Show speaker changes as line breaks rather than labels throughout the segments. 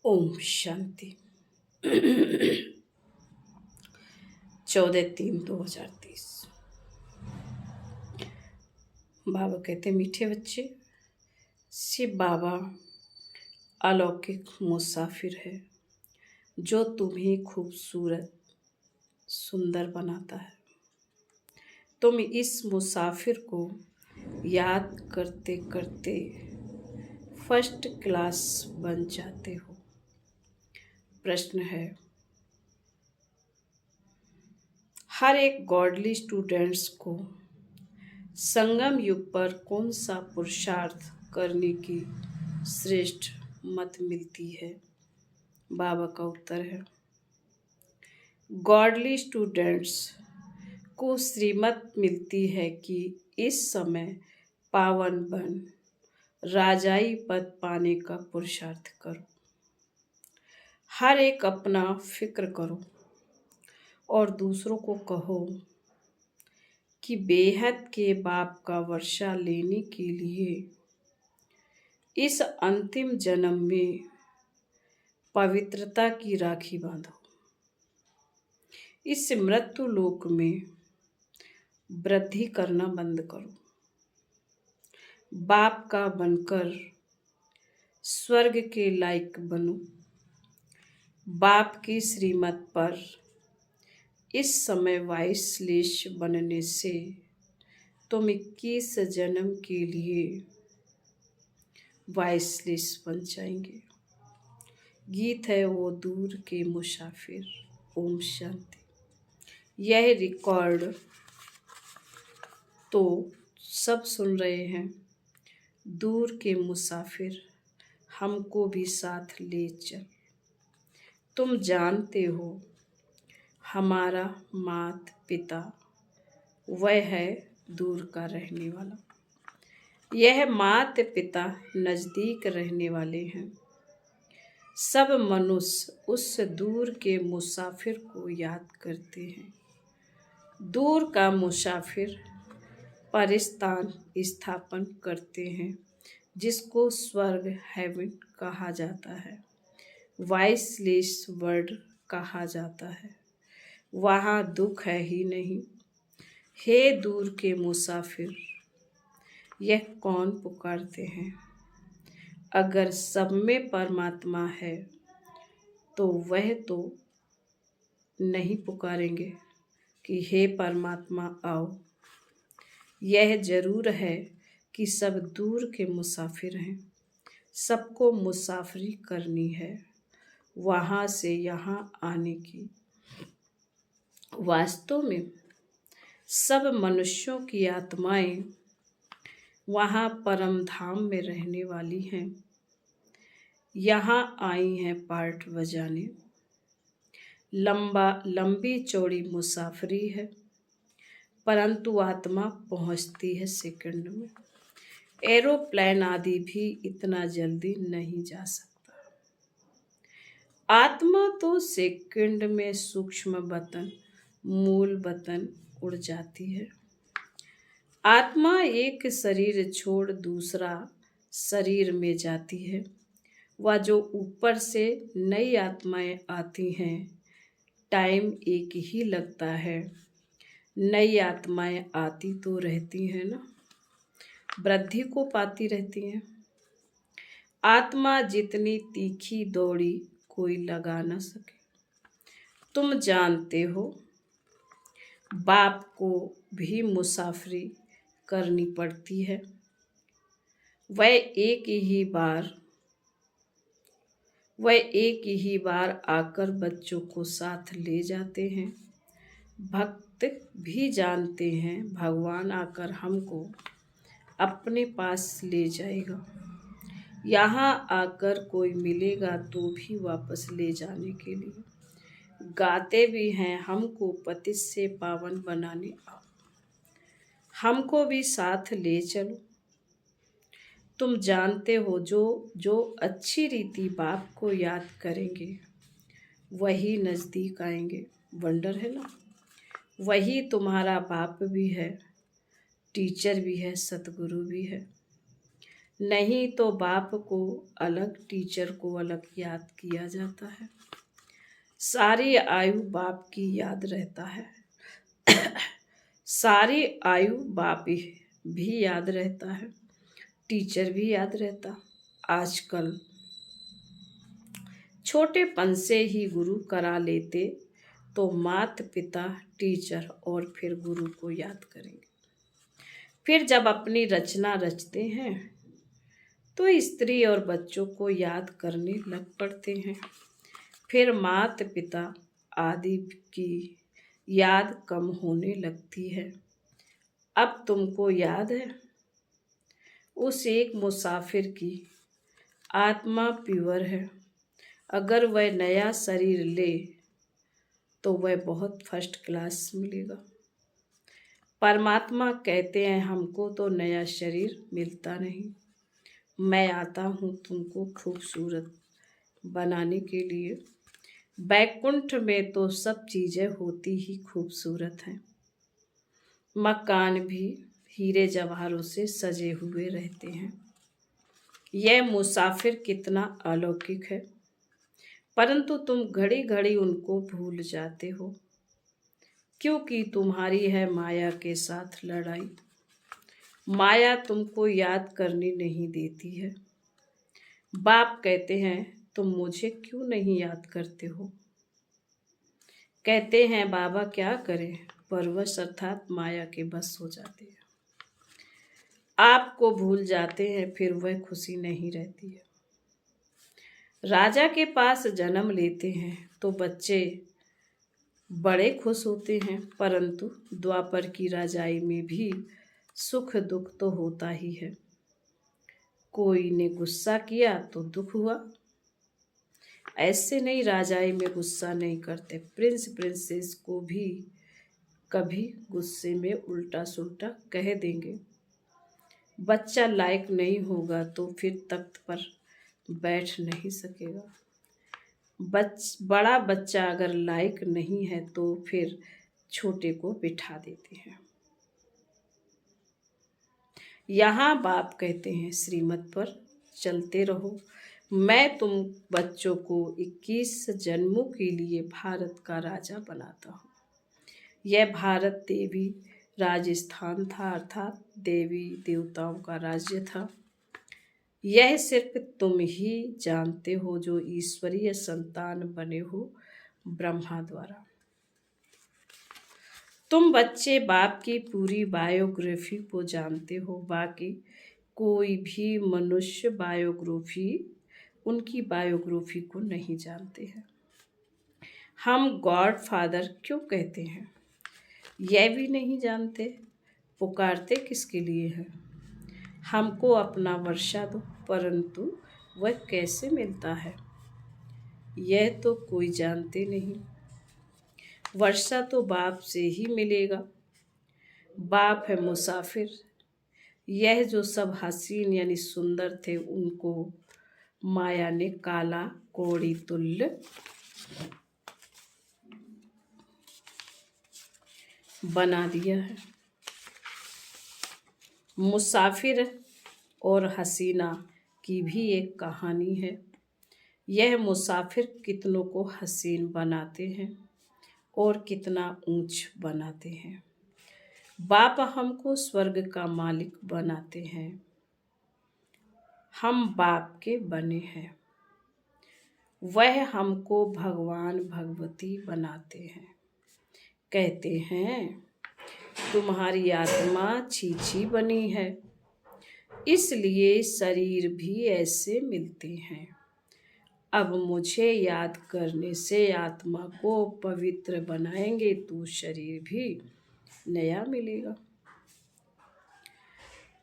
ओम शांति। 14/3/2030। बाबा कहते मीठे बच्चे, शिव बाबा अलौकिक मुसाफिर है जो तुम्हें खूबसूरत सुंदर बनाता है। तुम इस मुसाफिर को याद करते करते फर्स्ट क्लास बन जाते हो। प्रश्न है, हर एक गॉडली स्टूडेंट्स को संगम युग पर कौन सा पुरुषार्थ करने की श्रेष्ठ मत मिलती है? बाबा का उत्तर है, गॉडली स्टूडेंट्स को श्रीमत मिलती है कि इस समय पावन बन राजाई पद पाने का पुरुषार्थ करो। हर एक अपना फिक्र करो और दूसरों को कहो कि बेहद के बाप का वर्षा लेने के लिए इस अंतिम जन्म में पवित्रता की राखी बांधो। इस मृत्यु लोक में वृद्धि करना बंद करो। बाप का बनकर स्वर्ग के लायक बनो। बाप की श्रीमत पर इस समय वाइसलेश बनने से तुम 21 जन्म के लिए वाइसलेश बन जाएंगे। गीत है वो दूर के मुसाफिर। ओम शांति। यह रिकॉर्ड तो सब सुन रहे हैं। दूर के मुसाफिर हमको भी साथ ले चल। तुम जानते हो हमारा माता पिता वह है दूर का रहने वाला। यह माता पिता नज़दीक रहने वाले हैं। सब मनुष्य उस दूर के मुसाफिर को याद करते हैं। दूर का मुसाफिर पर स्थान स्थापन करते हैं जिसको स्वर्ग हेवन कहा जाता है, वाइसलेस वर्ल्ड कहा जाता है। वहाँ दुख है ही नहीं। हे दूर के मुसाफिर, यह कौन पुकारते हैं? अगर सब में परमात्मा है तो वह तो नहीं पुकारेंगे कि हे परमात्मा आओ। यह जरूर है कि सब दूर के मुसाफिर हैं। सबको मुसाफरी करनी है वहाँ से यहाँ आने की। वास्तव में सब मनुष्यों की आत्माएं वहाँ परम धाम में रहने वाली हैं। यहाँ आई हैं पार्ट बजाने। लंबी चौड़ी मुसाफरी है, परंतु आत्मा पहुँचती है सेकंड में। एरोप्लेन आदि भी इतना जल्दी नहीं जा सकता। आत्मा तो सेकंड में सूक्ष्म वतन मूल वतन उड़ जाती है। आत्मा एक शरीर छोड़ दूसरा शरीर में जाती है। वह जो ऊपर से नई आत्माएं आती हैं, टाइम एक ही लगता है। नई आत्माएं आती तो रहती हैं ना, वृद्धि को पाती रहती हैं। आत्मा जितनी तीखी दौड़ी कोई लगा न सके। तुम जानते हो बाप को भी मुसाफरी करनी पड़ती है। वह एक ही बार आकर बच्चों को साथ ले जाते हैं। भक्त भी जानते हैं भगवान आकर हमको अपने पास ले जाएगा। यहाँ आकर कोई मिलेगा तो भी वापस ले जाने के लिए। गाते भी हैं हमको पतित से पावन बनाने आओ। हमको भी साथ ले चलो। तुम जानते हो जो अच्छी रीति बाप को याद करेंगे वही नज़दीक आएंगे। वंडर है ना। वही तुम्हारा बाप भी है, टीचर भी है, सतगुरु भी है। नहीं तो बाप को अलग, टीचर को अलग याद किया जाता है। सारी आयु बाप की याद रहता है। सारी आयु बाप भी याद रहता है, टीचर भी याद रहता। आजकल छोटेपन से ही गुरु करा लेते तो माता पिता, टीचर और फिर गुरु को याद करेंगे। फिर जब अपनी रचना रचते हैं तो स्त्री और बच्चों को याद करने लग पड़ते हैं। फिर माता पिता आदि की याद कम होने लगती है। अब तुमको याद है उस एक मुसाफिर की आत्मा प्योर है। अगर वह नया शरीर ले तो वह बहुत फर्स्ट क्लास मिलेगा। परमात्मा कहते हैं हमको तो नया शरीर मिलता नहीं, मैं आता हूँ तुमको खूबसूरत बनाने के लिए। बैकुंठ में तो सब चीज़ें होती ही खूबसूरत हैं। मकान भी हीरे जवाहरों से सजे हुए रहते हैं। यह मुसाफिर कितना अलौकिक है, परंतु तुम घड़ी घड़ी उनको भूल जाते हो, क्योंकि तुम्हारी है माया के साथ लड़ाई। माया तुमको याद करने नहीं देती है। बाप कहते हैं तुम मुझे क्यों नहीं याद करते हो। कहते हैं बाबा क्या करें, परवश अर्थात माया के बस हो जाते हैं। आपको भूल जाते हैं, फिर वह खुशी नहीं रहती है। राजा के पास जन्म लेते हैं तो बच्चे बड़े खुश होते हैं, परंतु द्वापर की राजाई में भी सुख दुख तो होता ही है। कोई ने गुस्सा किया तो दुख हुआ। ऐसे नहीं, राजाई में गुस्सा नहीं करते। प्रिंस प्रिंसेस को भी कभी गुस्से में उल्टा सुल्टा कह देंगे। बच्चा लायक नहीं होगा तो फिर तख्त पर बैठ नहीं सकेगा। बड़ा बच्चा अगर लायक नहीं है तो फिर छोटे को बिठा देते हैं। यहाँ बाप कहते हैं श्रीमत पर चलते रहो। मैं तुम बच्चों को 21 जन्मों के लिए भारत का राजा बनाता हूँ। यह भारत देवी राजस्थान था, अर्थात देवी देवताओं का राज्य था। यह सिर्फ तुम ही जानते हो जो ईश्वरीय संतान बने हो ब्रह्मा द्वारा। तुम बच्चे बाप की पूरी बायोग्राफी को जानते हो, बाकी कोई भी मनुष्य उनकी बायोग्राफी को नहीं जानते हैं। हम गॉड फादर क्यों कहते हैं, यह भी नहीं जानते। पुकारते किसके लिए हैं। हमको अपना वर्षा दो, परंतु वह कैसे मिलता है यह तो कोई जानते नहीं। वर्षा तो बाप से ही मिलेगा। बाप है मुसाफिर। यह जो सब हसीन यानी सुंदर थे उनको माया ने काला कोड़ी तुल्य बना दिया है। मुसाफिर और हसीना की भी एक कहानी है। यह मुसाफिर कितनों को हसीन बनाते हैं और कितना ऊंच बनाते हैं। बाप हमको स्वर्ग का मालिक बनाते हैं। हम बाप के बने हैं। वह हमको भगवान भगवती बनाते हैं। कहते हैं तुम्हारी आत्मा छीछी बनी है, इसलिए शरीर भी ऐसे मिलते हैं। अब मुझे याद करने से आत्मा को पवित्र बनाएंगे तो शरीर भी नया मिलेगा।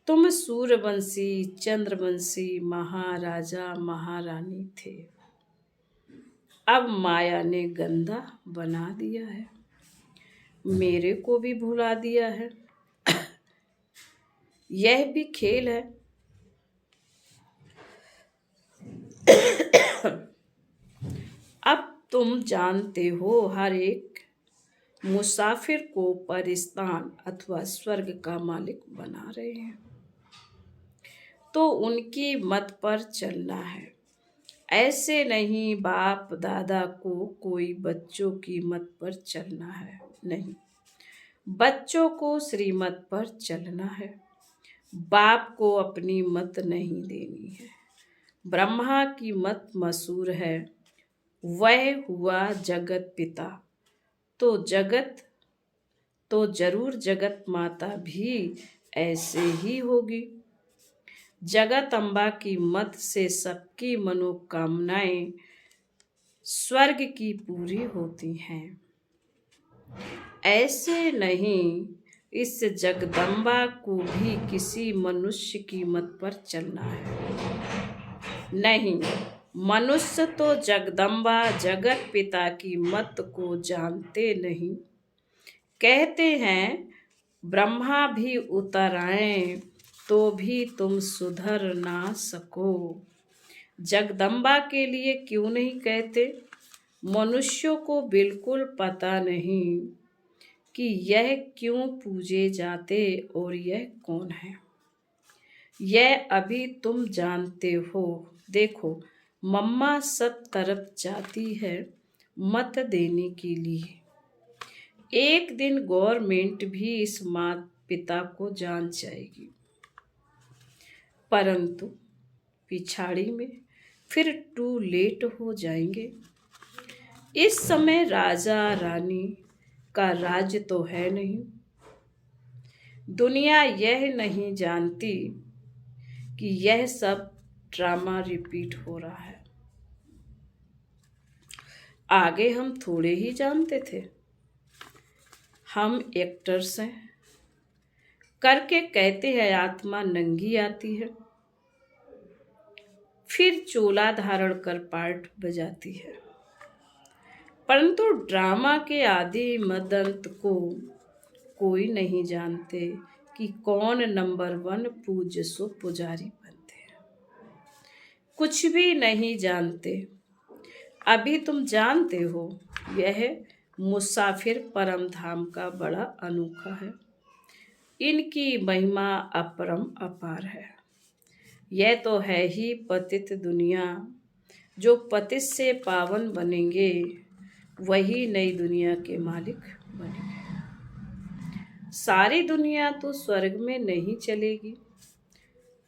तुम सूर्यवंशी चंद्रवंशी महाराजा महारानी थे, अब माया ने गंदा बना दिया है, मेरे को भी भुला दिया है। यह भी खेल है। अब तुम जानते हो हर एक मुसाफिर को परिस्तान अथवा स्वर्ग का मालिक बना रहे हैं। तो उनकी मत पर चलना है। ऐसे नहीं बाप दादा को कोई बच्चों की मत पर चलना है, नहीं, बच्चों को श्रीमत पर चलना है। बाप को अपनी मत नहीं देनी है। ब्रह्मा की मत मशहूर है, वह हुआ जगत पिता, तो जरूर जगत माता भी ऐसे ही होगी। जगत अम्बा की मत से सबकी मनोकामनाएं स्वर्ग की पूरी होती हैं। ऐसे नहीं, इस जगदम्बा को भी किसी मनुष्य की मत पर चलना है। नहीं, मनुष्य तो जगदम्बा जगत पिता की मत को जानते नहीं। कहते हैं ब्रह्मा भी उतर आए तो भी तुम सुधर ना सको। जगदम्बा के लिए क्यों नहीं कहते? मनुष्यों को बिल्कुल पता नहीं कि यह क्यों पूजे जाते और यह कौन है। यह अभी तुम जानते हो। देखो, मम्मा सब तरफ जाती है मत देने के लिए। एक दिन गवर्नमेंट भी इस माता पिता को जान जाएगी, परंतु पिछाड़ी में फिर टू लेट हो जाएंगे। इस समय राजा रानी का राज्य तो है नहीं। दुनिया यह नहीं जानती कि यह सब ड्रामा रिपीट हो रहा है। आगे हम थोड़े ही जानते थे। हम एक्टर्स हैं करके कहते हैं आत्मा नंगी आती है, फिर चोला धारण कर पार्ट बजाती है। परंतु ड्रामा के आदि मदंत को कोई नहीं जानते कि कौन नंबर 1 पूज्य सो पुजारी बनते हैं। कुछ भी नहीं जानते। अभी तुम जानते हो, यह मुसाफिर परम धाम का बड़ा अनोखा है। इनकी महिमा अपरम अपार है। यह तो है ही पतित दुनिया। जो पतित से पावन बनेंगे वही नई दुनिया के मालिक बनेंगे। सारी दुनिया तो स्वर्ग में नहीं चलेगी।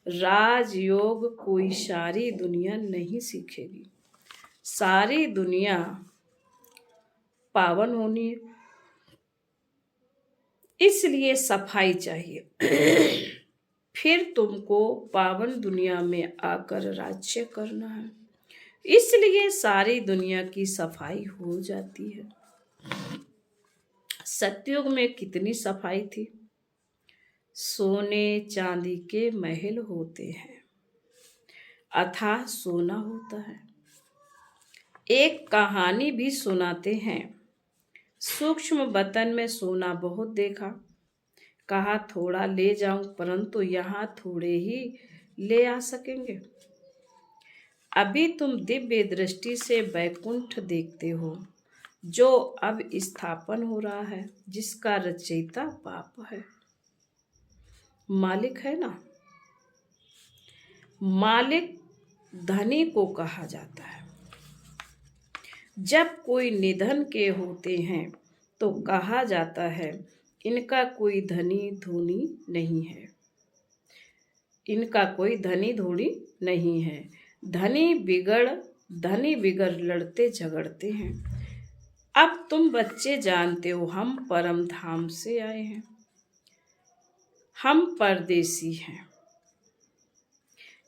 राजयोग कोई सारी दुनिया नहीं सीखेगी। सारी दुनिया पावन होनी है, इसलिए सफाई चाहिए। फिर तुमको पावन दुनिया में आकर राज्य करना है, इसलिए सारी दुनिया की सफाई हो जाती है। सतयुग में कितनी सफाई थी। सोने चांदी के महल होते हैं, अथाह सोना होता है। एक कहानी भी सुनाते हैं। सूक्ष्म बतन में सोना बहुत देखा, कहा थोड़ा ले जाऊं, परंतु यहाँ थोड़े ही ले आ सकेंगे। अभी तुम दिव्य दृष्टि से वैकुंठ देखते हो, जो अब स्थापन हो रहा है, जिसका रचयिता बाप है, मालिक है ना। मालिक धनी को कहा जाता है। जब कोई निधन के होते हैं तो कहा जाता है इनका कोई धनी धोनी नहीं है, इनका कोई धनी धोनी नहीं है। धनी बिगड़ लड़ते झगड़ते हैं। अब तुम बच्चे जानते हो, हम परम धाम से आए हैं, हम परदेसी हैं,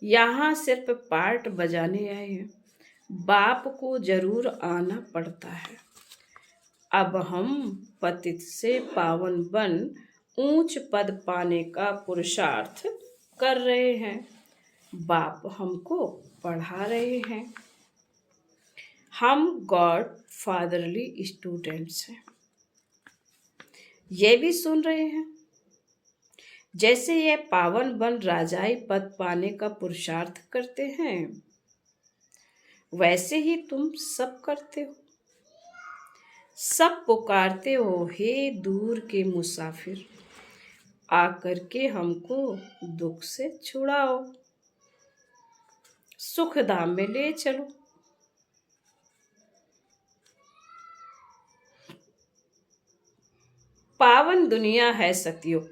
यहाँ सिर्फ पार्ट बजाने आए हैं। बाप को जरूर आना पड़ता है। अब हम पतित से पावन बन ऊंच पद पाने का पुरुषार्थ कर रहे हैं। बाप हमको पढ़ा रहे हैं। हम गॉड फादरली स्टूडेंट्स हैं। ये भी सुन रहे हैं। जैसे ये पावन बन राजाई पद पाने का पुरुषार्थ करते हैं, वैसे ही तुम सब करते हो। सब पुकारते हो, हे दूर के मुसाफिर, आकर के हमको दुख से छुड़ाओ। सुख धाम में ले चलो। पावन दुनिया है सतयुग,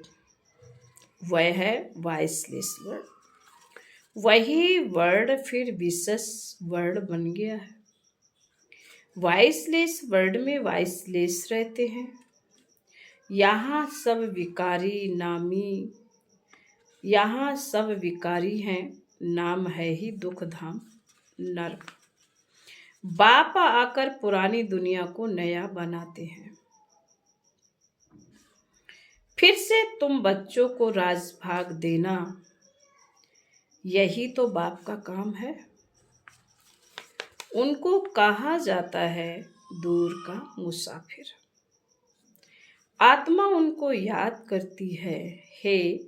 वह है वाइसलेश्वर। वही वर्ड फिर विशेष वर्ड बन गया है। वाइसलेस वर्ड में वाइसलेस रहते हैं। यहाँ सब विकारी हैं, नाम है ही दुख धाम नर्क। बाप आकर पुरानी दुनिया को नया बनाते हैं। फिर से तुम बच्चों को राजभाग देना, यही तो बाप का काम है। उनको कहा जाता है दूर का मुसाफिर। आत्मा उनको याद करती है, हे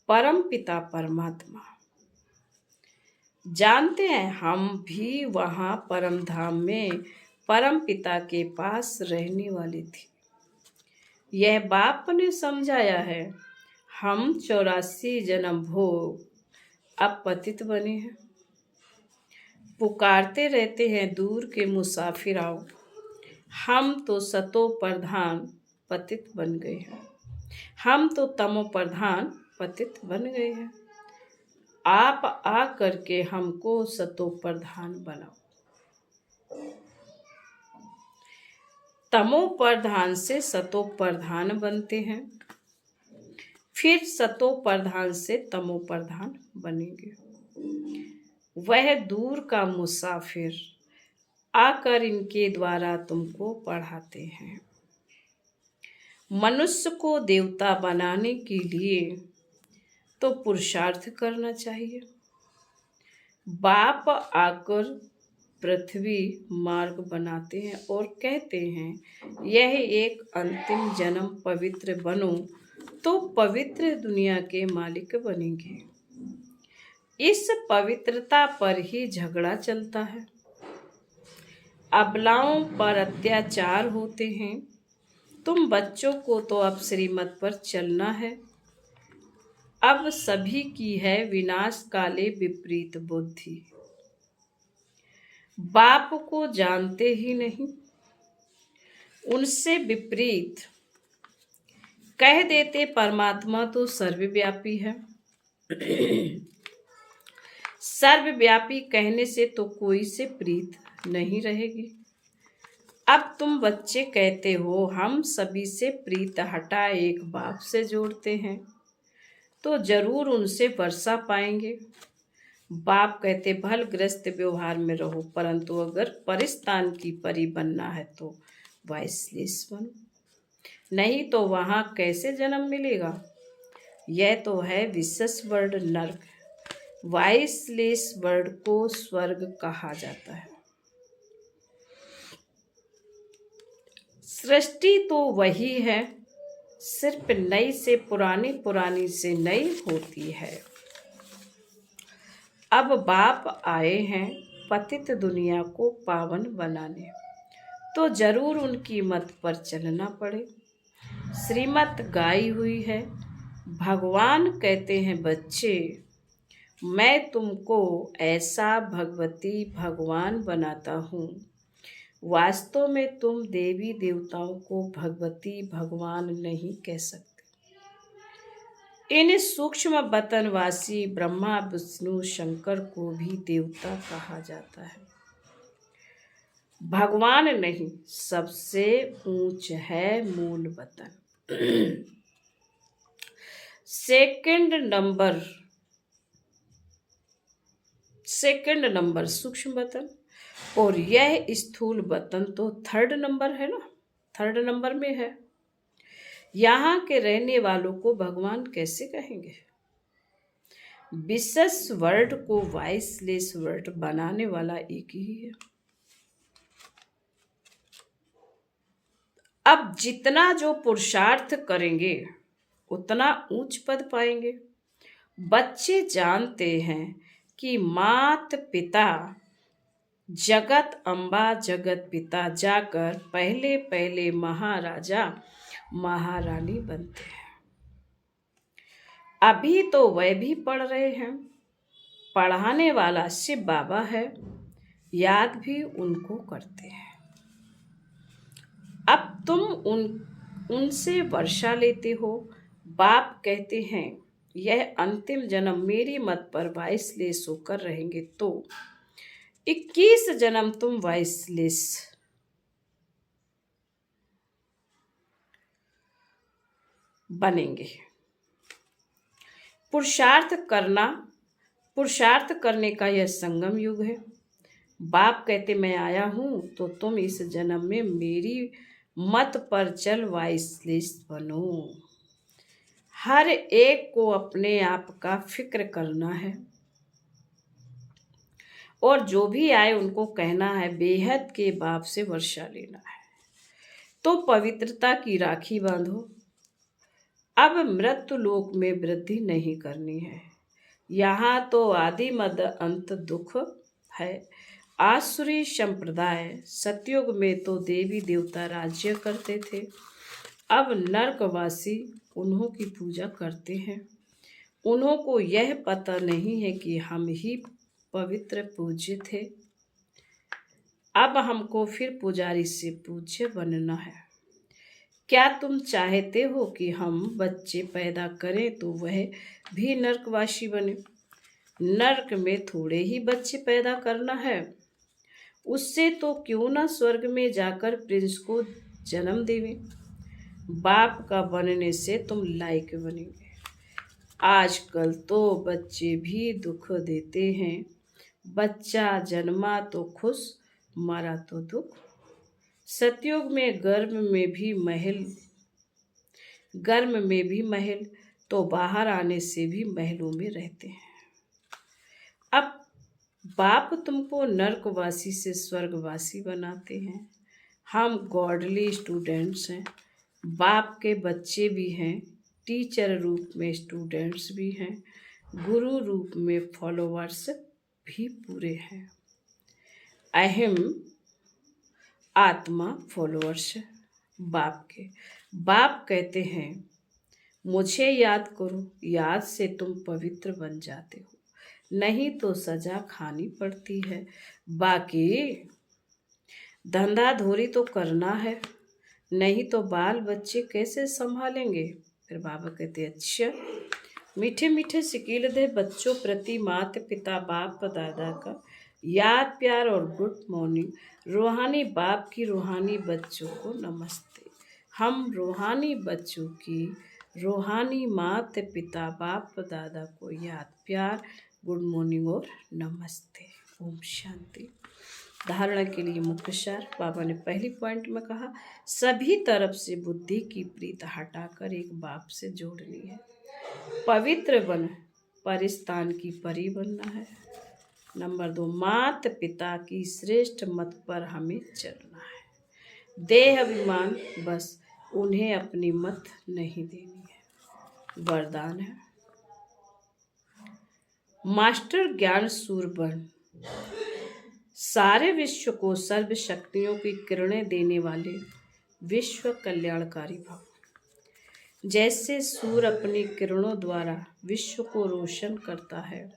परम पिता परमात्मा। जानते हैं हम भी वहाँ परम धाम में परम पिता के पास रहने वाली थी। यह बाप ने समझाया है। हम 84 जन्म भोग अब पतित बने हैं। पुकारते रहते हैं दूर के मुसाफिर आओ। हम तो सतो प्रधान पतित बन गए हैं। हम तो तमो प्रधान पतित बन गए हैं। आप आ करके हमको सतो प्रधान बनाओ। तमो प्रधान से सतो प्रधान बनते हैं, फिर सतो प्रधान से तमो प्रधान बनेंगे। वह दूर का मुसाफिर आकर इनके द्वारा तुमको पढ़ाते हैं। मनुष्य को देवता बनाने के लिए तो पुरुषार्थ करना चाहिए। बाप आकर पृथ्वी मार्ग बनाते हैं और कहते हैं यह एक अंतिम जन्म पवित्र बनो तो पवित्र दुनिया के मालिक बनेंगे। इस पवित्रता पर ही झगड़ा चलता है। अबलाओं पर अत्याचार होते हैं। तुम बच्चों को तो अब श्रीमत पर चलना है। अब सभी की है विनाश काले विपरीत बुद्धि। बाप को जानते ही नहीं, उनसे विपरीत कह देते परमात्मा तो सर्वव्यापी है। सर्वव्यापी कहने से तो कोई से प्रीत नहीं रहेगी। अब तुम बच्चे कहते हो हम सभी से प्रीत हटा एक बाप से जोड़ते हैं तो जरूर उनसे वर्षा पाएंगे। बाप कहते भलग्रस्त व्यवहार में रहो, परंतु अगर परिस्तान की परी बनना है तो वाइसलेस बनो, नहीं तो वहां कैसे जन्म मिलेगा। यह तो है विशेष वर्ड नर्क। वाइसलेस वर्ड को स्वर्ग कहा जाता है। सृष्टि तो वही है, सिर्फ नई से पुरानी, पुरानी से नई होती है। अब बाप आए हैं पतित दुनिया को पावन बनाने, तो जरूर उनकी मत पर चलना पड़े। श्रीमत गाई हुई है। भगवान कहते हैं बच्चे मैं तुमको ऐसा भगवती भगवान बनाता हूँ। वास्तव में तुम देवी देवताओं को भगवती भगवान नहीं कह सकते। इन सूक्ष्म बतनवासी ब्रह्मा विष्णु शंकर को भी देवता कहा जाता है। भगवान नहीं, सबसे ऊंच है मूल बतन। सेकंड नंबर सूक्ष्म बतन और यह स्थूल बतन तो थर्ड नंबर है ना, थर्ड नंबर में है। यहाँ के रहने वालों को भगवान कैसे कहेंगे। विशेष वर्ड को वाइसलेस वर्ड बनाने वाला एक ही है। अब जितना जो पुरुषार्थ करेंगे उतना उच्च पद पाएंगे। बच्चे जानते हैं कि मात पिता जगत अम्बा जगत पिता जाकर पहले पहले महाराजा महारानी बनते हैं। अभी तो वह भी पढ़ रहे हैं। पढ़ाने वाला शिव बाबा है, याद भी उनको करते हैं। अब तुम उनसे वर्षा लेते हो। बाप कहते हैं यह अंतिम जन्म मेरी मत पर वाइसलेस होकर रहेंगे तो 21 जन्म तुम वाइसलेस बनेंगे। पुरुषार्थ करने का यह संगम युग है। बाप कहते मैं आया हूं तो तुम इस जन्म में मेरी मत पर चल वाइसलेस बनो। हर एक को अपने आप का फिक्र करना है और जो भी आए उनको कहना है बेहद के बाप से वर्षा लेना है। तो पवित्रता की राखी बांधो। अब मृत्यु लोक में वृद्धि नहीं करनी है। यहाँ तो आदि मध्य अंत दुख है। आसुरी संप्रदाय सतयुग में तो देवी देवता राज्य करते थे। अब नरकवासी उन्हों की पूजा करते हैं। उन्हों को यह पता नहीं है कि हम ही पवित्र पूज्य थे। अब हमको फिर पुजारी से पूज्य बनना है। क्या तुम चाहते हो कि हम बच्चे पैदा करें तो वह भी नरकवासी बने? नरक में थोड़े ही बच्चे पैदा करना है। उससे तो क्यों ना स्वर्ग में जाकर प्रिंस को जन्म देवे। बाप का बनने से तुम लायक बनेंगे। आजकल तो बच्चे भी दुख देते हैं। बच्चा जन्मा तो खुश, मरा तो दुख। सतयुग में गर्म में भी महल तो बाहर आने से भी महलों में रहते हैं। अब बाप तुमको नरकवासी से स्वर्गवासी बनाते हैं। हम गॉडली स्टूडेंट्स हैं। बाप के बच्चे भी हैं, टीचर रूप में स्टूडेंट्स भी हैं, गुरु रूप में फॉलोवर्स भी पूरे हैं। अहम आत्मा फॉलोअर्स बाप के। बाप कहते हैं मुझे याद करो, याद से तुम पवित्र बन जाते हो, नहीं तो सजा खानी पड़ती है। बाकी धंधा धोरी तो करना है, नहीं तो बाल बच्चे कैसे संभालेंगे। फिर बाबा कहते अच्छा, मीठे मीठे सिकील दे बच्चों प्रति माता पिता बाप दादा का याद प्यार और गुड मॉर्निंग। रूहानी बाप की रूहानी बच्चों को नमस्ते। हम रूहानी बच्चों की रूहानी माता पिता बाप दादा को याद प्यार गुड मॉर्निंग और नमस्ते। ओम शांति। धारणा के लिए मुख्य सार बाबा ने पहली पॉइंट में कहा सभी तरफ से बुद्धि की प्रीत हटाकर एक बाप से जोड़नी है। पवित्र बन परिस्तान की परी बनना है। नंबर 2, माता पिता की श्रेष्ठ मत पर हमें चलना है। देह अभिमान बस उन्हें अपनी मत नहीं देनी है। वरदान है मास्टर ज्ञान सूर्य बन सारे विश्व को सर्व शक्तियों की किरणें देने वाले विश्व कल्याणकारी भव। जैसे सूर्य अपनी किरणों द्वारा विश्व को रोशन करता है,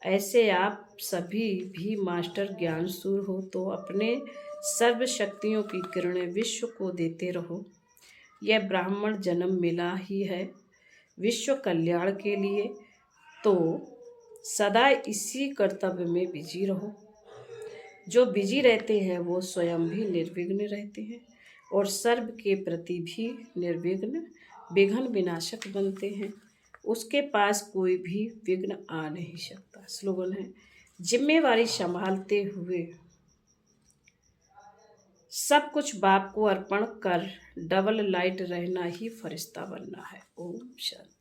ऐसे आप सभी भी मास्टर ज्ञान सूर्य हो तो अपने सर्व शक्तियों की किरणें विश्व को देते रहो। यह ब्राह्मण जन्म मिला ही है विश्व कल्याण के लिए, तो सदा इसी कर्तव्य में बिजी रहो। जो बिजी रहते हैं वो स्वयं भी निर्विघ्न रहते हैं और सर्व के प्रति भी निर्विघ्न विघ्न विनाशक बनते हैं। उसके पास कोई भी विघ्न आ नहीं सकता। स्लोगन है जिम्मेवारी संभालते हुए सब कुछ बाप को अर्पण कर डबल लाइट रहना ही फरिश्ता बनना है। ओम शांति।